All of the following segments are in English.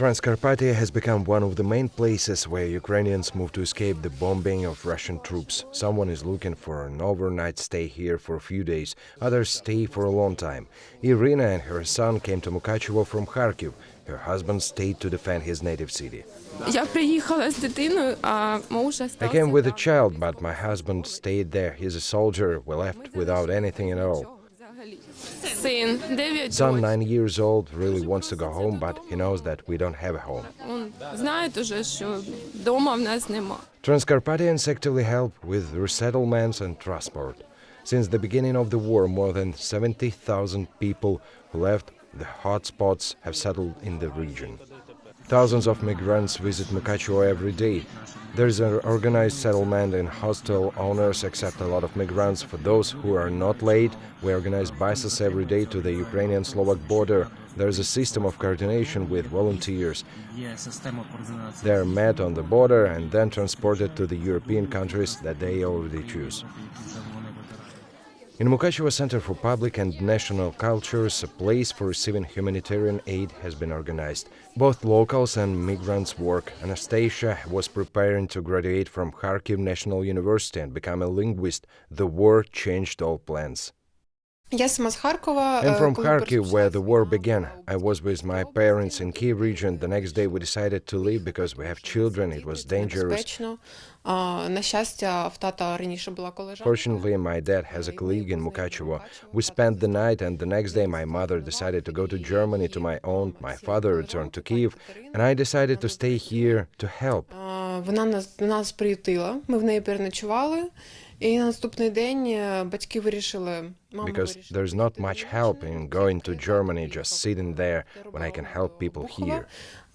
Transcarpathia has become one of the main places where Ukrainians move to escape the bombing of Russian troops. Someone is looking for an overnight stay here for a few days, others stay for a long time. Iryna and her son came to Mukachevo from Kharkiv. Her husband stayed to defend his native city. I came with a child, but my husband stayed there. He's a soldier. We left without anything at all. Son, 9 years old, really wants to go home, but he knows that we don't have a home. Transcarpathians actively help with resettlements and transport. Since the beginning of the war, more than 70,000 people who left the hotspots have settled in the region. Thousands of migrants visit Mukachevo every day. There is an organized settlement and hostel owners accept a lot of migrants. For those who are not late, we organize buses every day to the Ukrainian-Slovak border. There is a system of coordination with volunteers. They are met on the border and then transported to the European countries that they already choose. In Mukachevo Center for Public and National Cultures, a place for receiving humanitarian aid has been organized. Both locals and migrants work. Anastasia was preparing to graduate from Kharkiv National University and become a linguist. The war changed all plans. I'm from Kharkiv, where the war began. I was with my parents in Kyiv region. The next day we decided to leave because we have children. It was dangerous. Fortunately, my dad has a colleague in Mukachevo. We spent the night, and the next day my mother decided to go to Germany to my aunt. My father returned to Kyiv, and I decided to stay here to help. Because there's not much help in going to Germany, just sitting there, when I can help people here.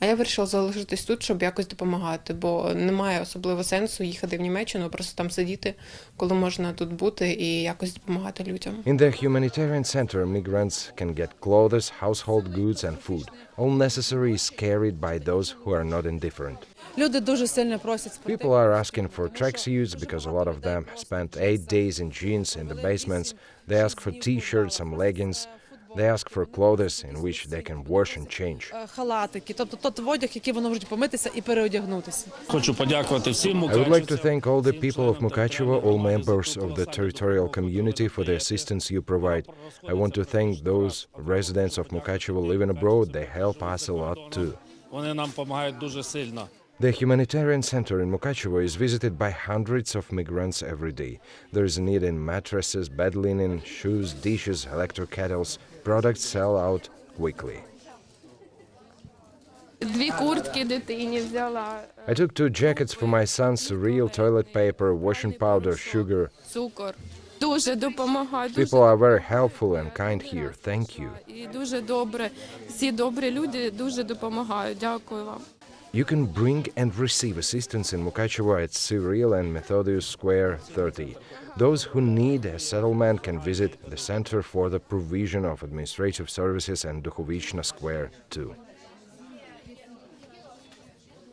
А я вирішила залишитись тут, щоб якось допомагати, бо немає особливо сенсу їхати в Німеччину, просто там сидіти, коли можна тут бути і якось допомагати людям. In the humanitarian center, migrants can get clothes, household goods and food. All necessary is carried by those who are not indifferent. Люди дуже сильно просять. People are asking for tracksuits because a lot of them spent 8 days in jeans in the basements. They ask for t-shirts, some leggings. They ask for clothes in which they can wash and change. Халатики, тобто одяг, який вони можуть помитися і переодягнутися. Хочу подякувати всім I would like to thank all the people of Mukachevo, all members of the territorial community for the assistance you provide. I want to thank those residents of Mukachevo living abroad. They help us a lot too. Вони нам допомагають дуже сильно. The humanitarian center in Mukachevo is visited by hundreds of migrants every day. There is a need in mattresses, bed linen, shoes, dishes, electric kettles. Products sell out quickly. I took 2 jackets for my son, cereal, toilet paper, washing powder, sugar. People are very helpful and kind here. Thank you. You can bring and receive assistance in Mukachevo at Cyril and Methodius Square 30. Those who need a settlement can visit the Center for the Provision of Administrative Services and Dukhovichna Square 2.